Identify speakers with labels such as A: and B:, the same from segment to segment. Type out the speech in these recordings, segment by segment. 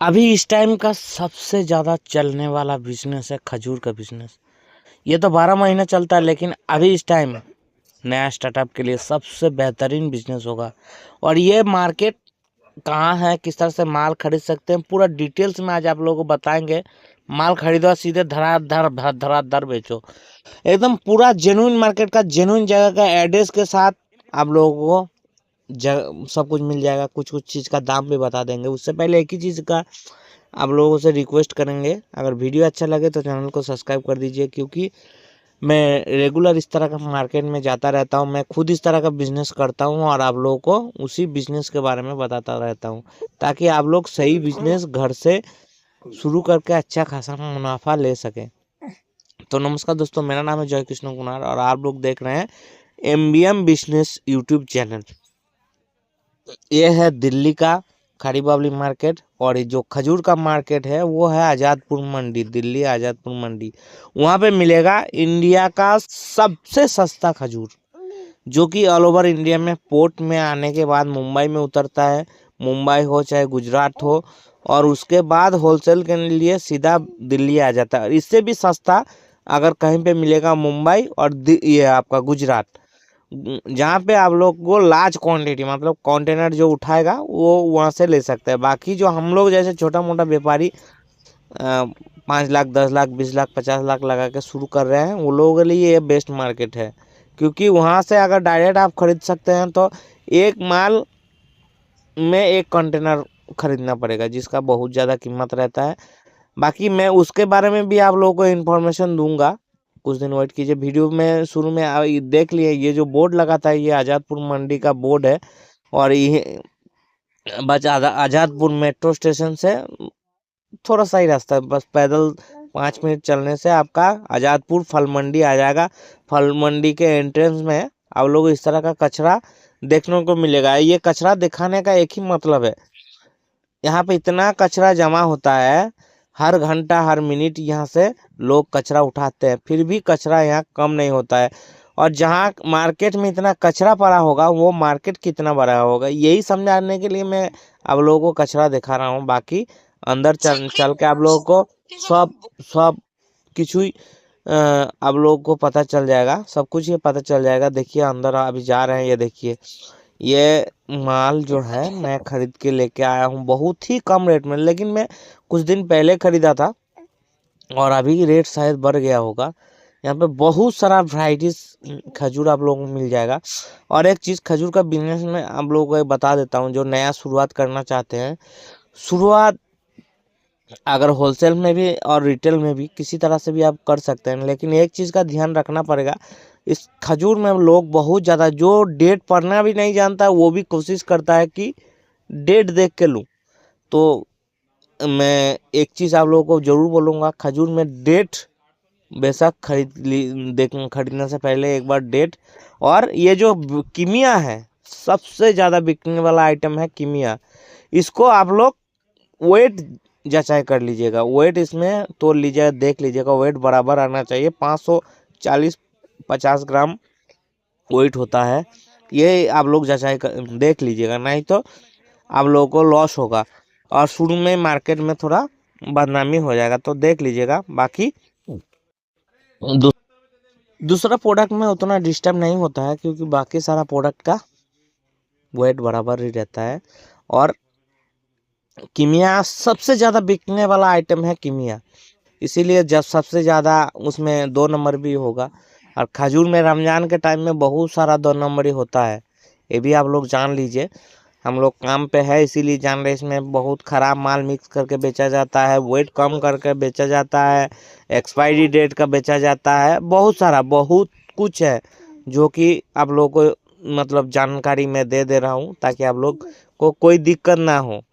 A: अभी इस टाइम का सबसे ज़्यादा चलने वाला बिजनेस है खजूर का बिजनेस। ये तो 12 महीने चलता है, लेकिन अभी इस टाइम नया स्टार्टअप के लिए सबसे बेहतरीन बिजनेस होगा। और ये मार्केट कहाँ है, किस तरह से माल खरीद सकते हैं, पूरा डिटेल्स में आज आप लोगों को बताएंगे। माल खरीदो, सीधे धड़ाधड़ धड़ाधड़ बेचो, एकदम पूरा जेन्युइन मार्केट का, जेन्युइन जगह का एड्रेस के साथ आप लोगों को सब कुछ मिल जाएगा। कुछ कुछ चीज़ का दाम भी बता देंगे। उससे पहले एक ही चीज़ का आप लोगों से रिक्वेस्ट करेंगे, अगर वीडियो अच्छा लगे तो चैनल को सब्सक्राइब कर दीजिए, क्योंकि मैं रेगुलर इस तरह का मार्केट में जाता रहता हूँ। मैं खुद इस तरह का बिजनेस करता हूँ और आप लोगों को उसी बिजनेस के बारे में बताता रहता हूँ, ताकि आप लोग सही बिजनेस घर से शुरू करके अच्छा खासा मुनाफा ले सकें। तो नमस्कार दोस्तों, मेरा नाम है जय कृष्ण कुमार और आप लोग देख रहे हैं MBM बिजनेस यूट्यूब चैनल। ये है दिल्ली का खड़ी बावली मार्केट, और ये जो खजूर का मार्केट है वो है आज़ादपुर मंडी, दिल्ली आज़ादपुर मंडी। वहाँ पे मिलेगा इंडिया का सबसे सस्ता खजूर, जो कि ऑल ओवर इंडिया में पोर्ट में आने के बाद मुंबई में उतरता है। मुंबई हो चाहे गुजरात हो, और उसके बाद होलसेल के लिए सीधा दिल्ली आ जाता है। इससे भी सस्ता अगर कहीं पे मिलेगा मुंबई और ये आपका गुजरात, जहाँ पे आप लोग को लार्ज क्वांटिटी मतलब कंटेनर जो उठाएगा वो वहाँ से ले सकते हैं। बाकी जो हम लोग जैसे छोटा मोटा व्यापारी 5 लाख 10 लाख 20 लाख 50 लाख लगा के शुरू कर रहे हैं, वो लोगों के लिए ये बेस्ट मार्केट है। क्योंकि वहाँ से अगर डायरेक्ट आप खरीद सकते हैं तो एक माल में एक कंटेनर खरीदना पड़ेगा, जिसका बहुत ज़्यादा कीमत रहता है। बाकी मैं उसके बारे में भी आप लोगों को इन्फॉर्मेशन दूंगा, कुछ दिन वेट कीजिए। वीडियो में शुरू में देख लिए, ये जो बोर्ड लगा था ये आज़ादपुर मंडी का बोर्ड है। और ये बस आज़ादपुर मेट्रो स्टेशन से थोड़ा सा ही रास्ता है, बस पैदल 5 मिनट चलने से आपका आज़ादपुर फल मंडी आ जाएगा। फल मंडी के एंट्रेंस में आप लोग इस तरह का कचरा देखने को मिलेगा। ये कचरा दिखाने का एक ही मतलब है, यहाँ पे इतना कचरा जमा होता है, हर घंटा हर मिनट यहाँ से लोग कचरा उठाते हैं, फिर भी कचरा यहाँ कम नहीं होता है। और जहाँ मार्केट में इतना कचरा पड़ा होगा वो मार्केट कितना बड़ा होगा, यही समझाने के लिए मैं आप लोगों को कचरा दिखा रहा हूँ। बाकी अंदर चल चल के आप लोगों को सब सब कुछ ही आप लोगों को पता चल जाएगा, सब कुछ ये पता चल जाएगा। देखिए अंदर अभी जा रहे हैं, ये देखिए ये माल जो है मैं खरीद के लेके आया हूँ बहुत ही कम रेट में, लेकिन मैं कुछ दिन पहले खरीदा था और अभी रेट शायद बढ़ गया होगा। यहाँ पे बहुत सारा वैरायटीज खजूर आप लोगों को मिल जाएगा। और एक चीज़ खजूर का बिजनेस में आप लोगों को बता देता हूँ, जो नया शुरुआत करना चाहते हैं, शुरुआत अगर होलसेल में भी और रिटेल में भी किसी तरह से भी आप कर सकते हैं, लेकिन एक चीज़ का ध्यान रखना पड़ेगा। इस खजूर में लोग बहुत ज़्यादा, जो डेट पढ़ना भी नहीं जानता वो भी कोशिश करता है कि डेट देख के लूँ। तो मैं एक चीज़ आप लोगों को ज़रूर बोलूँगा, खजूर में डेट बेशक खरीदने से पहले एक बार डेट। और ये जो किमिया है, सबसे ज़्यादा बिकने वाला आइटम है किमिया। इसको आप लोग वेट जांचाई कर लीजिएगा, वेट इसमें तोल लीजिएगा, देख लीजिएगा वेट बराबर आना चाहिए। 540-50 ग्राम वेट होता है, ये आप लोग जांचाई देख लीजिएगा, नहीं तो आप लोगों को लॉस होगा और शुरू में मार्केट में थोड़ा बदनामी हो जाएगा। तो देख लीजिएगा। बाकी दू, दूसरा प्रोडक्ट में उतना डिस्टर्ब नहीं होता है, क्योंकि बाकी सारा प्रोडक्ट का वेट बराबर ही रहता है। और किमिया सबसे ज़्यादा बिकने वाला आइटम है किमिया, इसीलिए जब सबसे ज़्यादा उसमें 2 नंबर भी होगा। और खजूर में रमज़ान के टाइम में बहुत सारा 2 नंबरी होता है, ये भी आप लोग जान लीजिए। हम लोग काम पे है इसीलिए जान रहे, इसमें बहुत ख़राब माल मिक्स करके बेचा जाता है, वेट कम करके बेचा जाता है, एक्सपायरी डेट का बेचा जाता है, बहुत सारा बहुत कुछ है, जो कि आप लोग को मतलब जानकारी मैं दे दे रहा हूँ, ताकि आप लोग को कोई दिक्कत ना हो।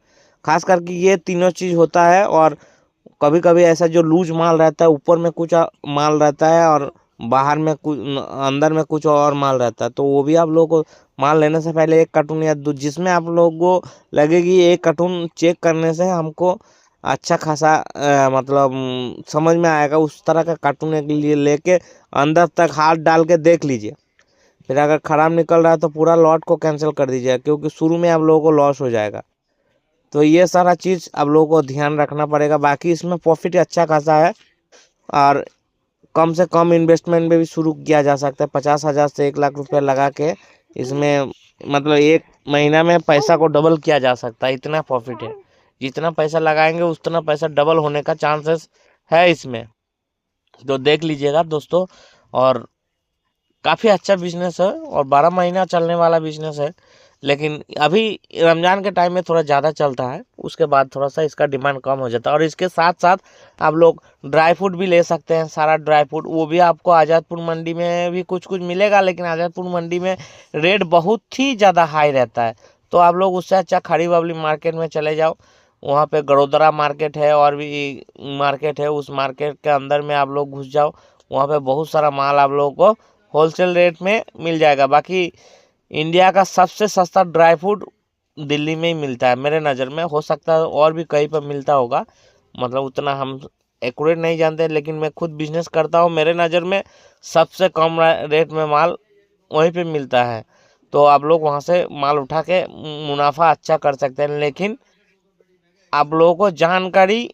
A: खास करके ये तीनों चीज़ होता है। और कभी कभी ऐसा जो लूज माल रहता है, ऊपर में कुछ माल रहता है और बाहर में कुछ, अंदर में कुछ और माल रहता है, तो वो भी आप लोगों को माल लेने से पहले एक कार्टून या दो, जिसमें आप लोगों को लगेगी एक कार्टून चेक करने से हमको अच्छा खासा मतलब समझ में आएगा, उस तरह का कार्टून एक लिए लेके अंदर तक हाथ डाल के देख लीजिए। फिर अगर ख़राब निकल रहा है तो पूरा लॉट को कैंसिल कर दीजिए, क्योंकि शुरू में आप लोगों को लॉस हो जाएगा। तो ये सारा चीज़ आप लोगों को ध्यान रखना पड़ेगा। बाकी इसमें प्रॉफिट अच्छा खासा है और कम से कम इन्वेस्टमेंट में भी शुरू किया जा सकता है। 50,000 से 1 लाख रुपए लगा के इसमें मतलब 1 महीना में पैसा को डबल किया जा सकता है, इतना प्रॉफिट है। जितना पैसा लगाएंगे उतना पैसा डबल होने का चांसेस है इसमें, तो देख लीजिएगा दोस्तों। और काफ़ी अच्छा बिजनेस है और 12 महीना चलने वाला बिजनेस है। लेकिन अभी रमज़ान के टाइम में थोड़ा ज़्यादा चलता है, उसके बाद थोड़ा सा इसका डिमांड कम हो जाता है। और इसके साथ साथ आप लोग ड्राई फ्रूट भी ले सकते हैं, सारा ड्राई फ्रूट, वो भी आपको आज़ादपुर मंडी में भी कुछ कुछ मिलेगा, लेकिन आज़ादपुर मंडी में रेट बहुत ही ज़्यादा हाई रहता है। तो आप लोग उससे अच्छा खड़ी बावली मार्केट में चले जाओ, वहाँ पे गड़ोदरा मार्केट है और भी मार्केट है, उस मार्केट के अंदर में आप लोग घुस जाओ, वहाँ पे बहुत सारा माल आप लोगों को होलसेल रेट में मिल जाएगा। बाकी इंडिया का सबसे सस्ता ड्राई फ्रूट दिल्ली में ही मिलता है मेरे नज़र में, हो सकता है और भी कहीं पर मिलता होगा, मतलब उतना हम एक्यूरेट नहीं जानते, लेकिन मैं खुद बिजनेस करता हूँ, मेरे नज़र में सबसे कम रेट में माल वहीं पे मिलता है। तो आप लोग वहाँ से माल उठा के मुनाफा अच्छा कर सकते हैं। लेकिन आप लोगों को जानकारी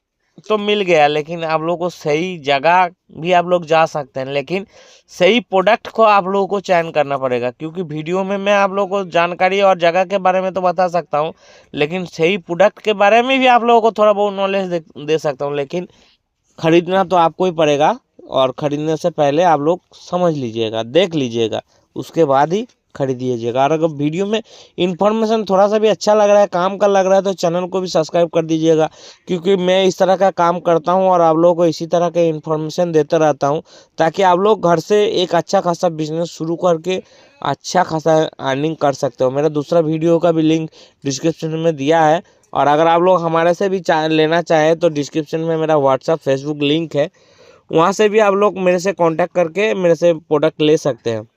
A: तो मिल गया, लेकिन आप लोगों को सही जगह भी आप लोग जा सकते हैं, लेकिन सही प्रोडक्ट को आप लोगों को चयन करना पड़ेगा। क्योंकि वीडियो में मैं आप लोगों को जानकारी और जगह के बारे में तो बता सकता हूँ, लेकिन सही प्रोडक्ट के बारे में भी आप लोगों को थोड़ा बहुत नॉलेज दे सकता हूँ। लेकिन खरीदना तो आपको ही पड़ेगा, और खरीदने से पहले आप लोग समझ लीजिएगा, देख लीजिएगा, उसके बाद ही खरीदिएगा। और अगर वीडियो में इन्फॉर्मेशन थोड़ा सा भी अच्छा लग रहा है, काम का लग रहा है, तो चैनल को भी सब्सक्राइब कर दीजिएगा। क्योंकि मैं इस तरह का काम करता हूं और आप लोगों को इसी तरह के इन्फॉर्मेशन देता रहता हूं, ताकि आप लोग घर से एक अच्छा खासा बिजनेस शुरू करके अच्छा खासा अर्निंग कर सकते हो। मेरा दूसरा वीडियो का भी लिंक डिस्क्रिप्शन में दिया है, और अगर आप लोग हमारे से भी लेना चाहें तो डिस्क्रिप्शन में मेरा व्हाट्सअप फेसबुक लिंक है, वहाँ से भी आप लोग मेरे से कांटेक्ट करके मेरे से प्रोडक्ट ले सकते हैं।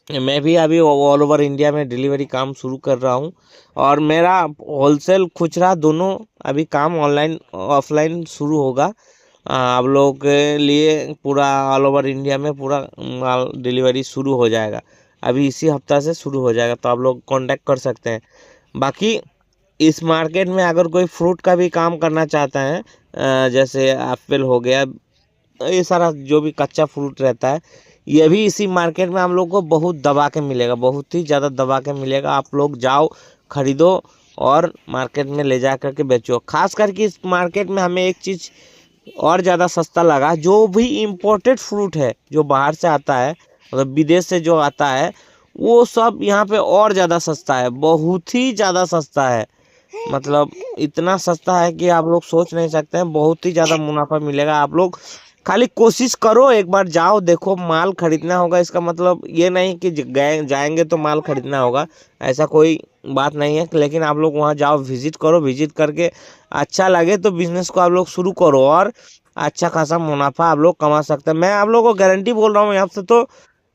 A: मैं भी अभी ऑल ओवर इंडिया में डिलीवरी काम शुरू कर रहा हूँ, और मेरा होलसेल खुचरा दोनों अभी काम ऑनलाइन ऑफलाइन शुरू होगा। आप लोगों के लिए पूरा ऑल ओवर इंडिया में पूरा माल डिलीवरी शुरू हो जाएगा, अभी इसी हफ्ता से शुरू हो जाएगा, तो आप लोग कांटेक्ट कर सकते हैं। बाकी इस मार्केट में अगर कोई फ्रूट का भी काम करना चाहता है, जैसे एप्पल हो गया, ये सारा जो भी कच्चा फ्रूट रहता है, ये भी इसी मार्केट में हम लोग को बहुत दबा के मिलेगा, बहुत ही ज़्यादा दबा के मिलेगा। आप लोग जाओ, खरीदो और मार्केट में ले जा करके बेचो। खास करके इस मार्केट में हमें एक चीज़ और ज़्यादा सस्ता लगा, जो भी इम्पोर्टेड फ्रूट है जो बाहर से आता है, मतलब विदेश से जो आता है, वो सब यहाँ पे और ज़्यादा सस्ता है, बहुत ही ज़्यादा सस्ता है। मतलब इतना सस्ता है कि आप लोग सोच नहीं सकते हैं, बहुत ही ज़्यादा मुनाफा मिलेगा। आप लोग खाली कोशिश करो, एक बार जाओ, देखो, माल खरीदना होगा। इसका मतलब ये नहीं कि गए जाएंगे तो माल खरीदना होगा, ऐसा कोई बात नहीं है। लेकिन आप लोग वहाँ जाओ, विजिट करो, विजिट करके अच्छा लगे तो बिजनेस को आप लोग शुरू करो, और अच्छा खासा मुनाफा आप लोग कमा सकते हैं। मैं आप लोगों को गारंटी बोल रहा हूँ, यहाँ से तो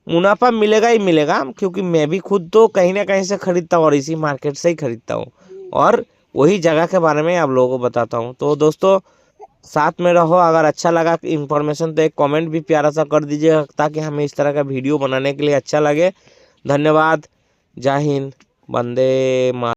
A: मुनाफा मिलेगा ही मिलेगा, क्योंकि मैं भी खुद तो कहीं ना कहीं से खरीदता हूँ और इसी मार्केट से ही खरीदता हूँ, और वही जगह के बारे में आप लोगों को बताता हूँ। तो दोस्तों, साथ में रहो। अगर अच्छा लगा इन्फॉर्मेशन तो एक कमेंट भी प्यारा सा कर दीजिएगा, ताकि हमें इस तरह का वीडियो बनाने के लिए अच्छा लगे। धन्यवाद। जय हिंद। वंदे मातरम।